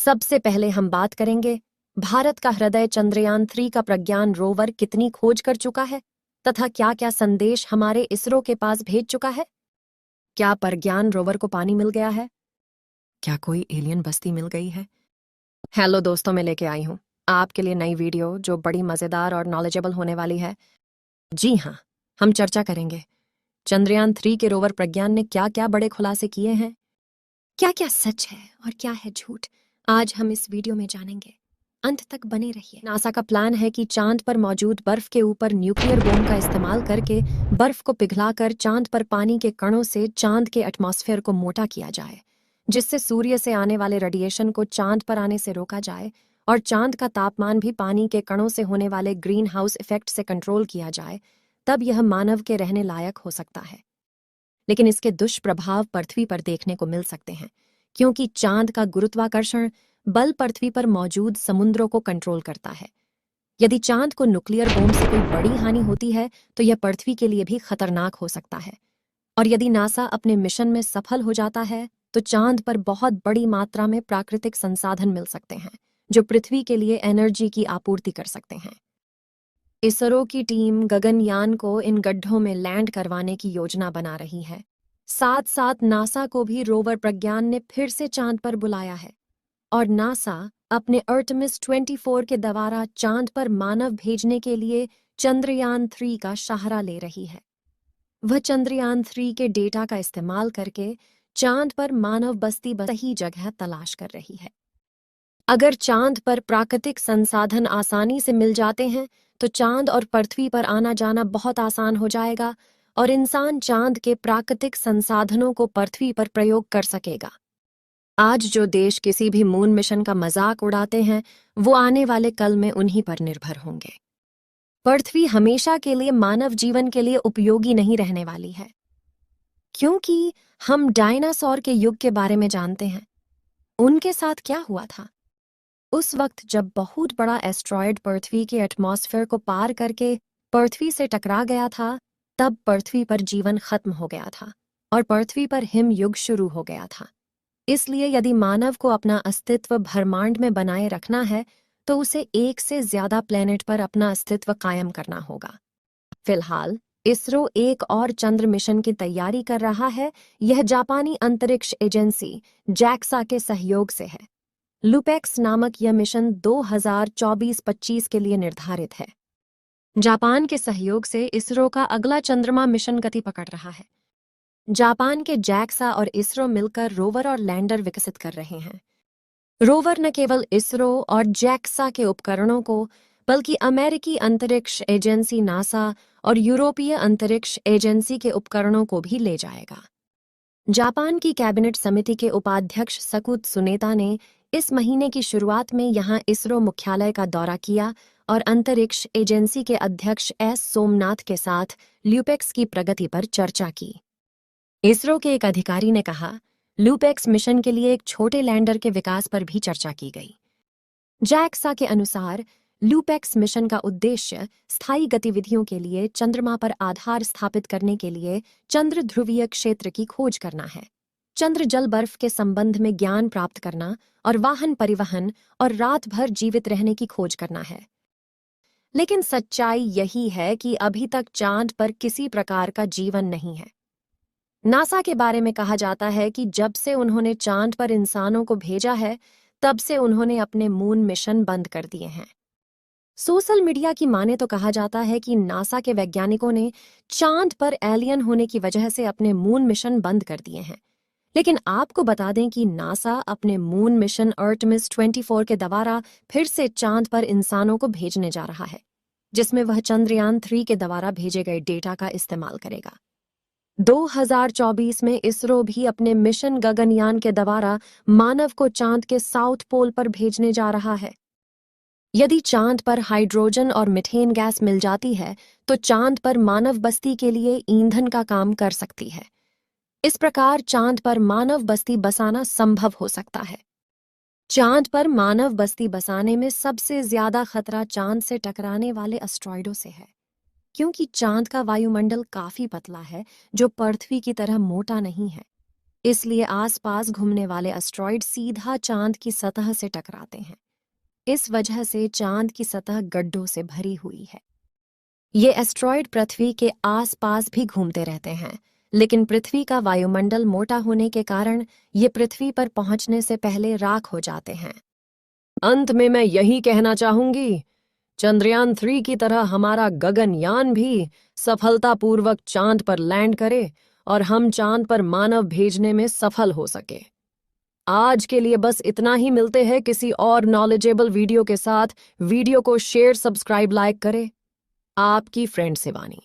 सबसे पहले हम बात करेंगे भारत का हृदय चंद्रयान-3 का प्रज्ञान रोवर कितनी खोज कर चुका है तथा क्या-क्या संदेश हमारे इसरो के पास भेज चुका है। क्या प्रज्ञान रोवर को पानी मिल गया है? क्या कोई एलियन बस्ती मिल गई है? हेलो दोस्तों, मैं लेके आई हूँ आपके लिए नई वीडियो जो बड़ी मजेदार और नॉलेजेबल होने वाली है। जी हाँ, हम चर्चा करेंगे चंद्रयान-3 के रोवर प्रज्ञान ने क्या-क्या बड़े खुलासे किए हैं, क्या-क्या सच है और क्या है झूठ। आज हम इस वीडियो में जानेंगे, अंत तक बने रहिए। नासा का प्लान है कि चांद पर मौजूद बर्फ के ऊपर न्यूक्लियर बॉम्ब का इस्तेमाल करके बर्फ को पिघलाकर चांद पर पानी के कणों से चांद के एटमॉस्फेयर को मोटा किया जाए, जिससे सूर्य से आने वाले रेडिएशन को चांद पर आने से रोका जाए और चांद का तापमान भी पानी के कणों से होने वाले ग्रीन हाउस इफेक्ट से कंट्रोल किया जाए। तब यह मानव के रहने लायक हो सकता है। लेकिन इसके दुष्प्रभाव पृथ्वी पर देखने को मिल सकते हैं, क्योंकि चांद का गुरुत्वाकर्षण बल पृथ्वी पर मौजूद समुद्रों को कंट्रोल करता है। यदि चांद को न्यूक्लियर बॉम्ब से कोई बड़ी हानि होती है तो यह पृथ्वी के लिए भी खतरनाक हो सकता है। और यदि नासा अपने मिशन में सफल हो जाता है तो चांद पर बहुत बड़ी मात्रा में प्राकृतिक संसाधन मिल सकते हैं, जो पृथ्वी के लिए एनर्जी की आपूर्ति कर सकते हैं। इसरो की टीम गगनयान को इन गड्ढों में लैंड करवाने की योजना बना रही है। साथ साथ नासा को भी रोवर प्रज्ञान ने फिर से चांद पर बुलाया है और नासा अपने आर्टेमिस 24 के द्वारा चांद पर मानव भेजने के लिए चंद्रयान-3 का सहारा ले रही है। वह चंद्रयान-3 के डेटा का इस्तेमाल करके चांद पर मानव बस्ती सही जगह तलाश कर रही है। अगर चांद पर प्राकृतिक संसाधन आसानी से मिल जाते हैं तो चांद और पृथ्वी पर आना जाना बहुत आसान हो जाएगा और इंसान चांद के प्राकृतिक संसाधनों को पृथ्वी पर प्रयोग कर सकेगा। आज जो देश किसी भी मून मिशन का मजाक उड़ाते हैं, वो आने वाले कल में उन्हीं पर निर्भर होंगे। पृथ्वी हमेशा के लिए मानव जीवन के लिए उपयोगी नहीं रहने वाली है, क्योंकि हम डायनासोर के युग के बारे में जानते हैं। उनके साथ क्या हुआ था? उस वक्त जब बहुत बड़ा एस्ट्रॉयड पृथ्वी के एटमॉस्फेयर को पार करके पृथ्वी से टकरा गया था, तब पृथ्वी पर जीवन खत्म हो गया था और पृथ्वी पर हिम युग शुरू हो गया था। इसलिए यदि मानव को अपना अस्तित्व ब्रह्मांड में बनाए रखना है तो उसे एक से ज्यादा प्लेनेट पर अपना अस्तित्व कायम करना होगा। फिलहाल इसरो एक और चंद्र मिशन की तैयारी कर रहा है। यह जापानी अंतरिक्ष एजेंसी जैक्सा के सहयोग से है। लुपेक्स नामक यह मिशन 2024-25 के लिए निर्धारित है। जापान के सहयोग से इसरो का अगला चंद्रमा मिशन गति पकड़ रहा है। जापान के जैक्सा और इसरो मिलकर रोवर और लैंडर विकसित कर रहे हैं। रोवर न केवल इसरो और जैक्सा के उपकरणों को, बल्कि अमेरिकी अंतरिक्ष एजेंसी नासा और यूरोपीय अंतरिक्ष एजेंसी के उपकरणों को भी ले जाएगा। जापान की कैबिनेट समिति के उपाध्यक्ष सकुत सुनेता ने इस महीने की शुरुआत में यहां इसरो मुख्यालय का दौरा किया और अंतरिक्ष एजेंसी के अध्यक्ष एस सोमनाथ के साथ ल्यूपेक्स की प्रगति पर चर्चा की। इसरो के एक अधिकारी ने कहा, ल्यूपेक्स मिशन के लिए एक छोटे लैंडर के विकास पर भी चर्चा की गई। जैक्सा के अनुसार ल्यूपेक्स मिशन का उद्देश्य स्थायी गतिविधियों के लिए चंद्रमा पर आधार स्थापित करने के लिए चंद्र ध्रुवीय क्षेत्र की खोज करना है, चंद्र जल बर्फ के संबंध में ज्ञान प्राप्त करना और वाहन परिवहन और रात भर जीवित रहने की खोज करना है। लेकिन सच्चाई यही है कि अभी तक चांद पर किसी प्रकार का जीवन नहीं है। नासा के बारे में कहा जाता है कि जब से उन्होंने चांद पर इंसानों को भेजा है, तब से उन्होंने अपने मून मिशन बंद कर दिए हैं। सोशल मीडिया की माने तो कहा जाता है कि नासा के वैज्ञानिकों ने चांद पर एलियन होने की वजह से अपने मून मिशन बंद कर दिए हैं। लेकिन आपको बता दें कि नासा अपने मून मिशन आर्टेमिस 24 के द्वारा फिर से चांद पर इंसानों को भेजने जा रहा है, जिसमें वह चंद्रयान-3 के द्वारा भेजे गए डेटा का इस्तेमाल करेगा। 2024 में इसरो भी अपने मिशन गगनयान के द्वारा मानव को चांद के साउथ पोल पर भेजने जा रहा है। यदि चांद पर हाइड्रोजन और मीथेन गैस मिल जाती है तो चांद पर मानव बस्ती के लिए ईंधन का काम कर सकती है। इस प्रकार चांद पर मानव बस्ती बसाना संभव हो सकता है। चांद पर मानव बस्ती बसाने में सबसे ज्यादा खतरा चांद से टकराने वाले एस्ट्रॉयडों से है, क्योंकि चांद का वायुमंडल काफी पतला है, जो पृथ्वी की तरह मोटा नहीं है। इसलिए आसपास घूमने वाले एस्ट्रॉइड सीधा चांद की सतह से टकराते हैं। इस वजह से चांद की सतह गड्ढों से भरी हुई है। ये एस्ट्रॉइड पृथ्वी के आसपास भी घूमते रहते हैं, लेकिन पृथ्वी का वायुमंडल मोटा होने के कारण ये पृथ्वी पर पहुंचने से पहले राख हो जाते हैं। अंत में मैं यही कहना चाहूंगी, चंद्रयान 3 की तरह हमारा गगनयान भी सफलतापूर्वक चांद पर लैंड करे और हम चांद पर मानव भेजने में सफल हो सके। आज के लिए बस इतना ही। मिलते हैं किसी और नॉलेजेबल वीडियो के साथ। वीडियो को शेयर, सब्सक्राइब, लाइक करें। आपकी फ्रेंड शिवानी।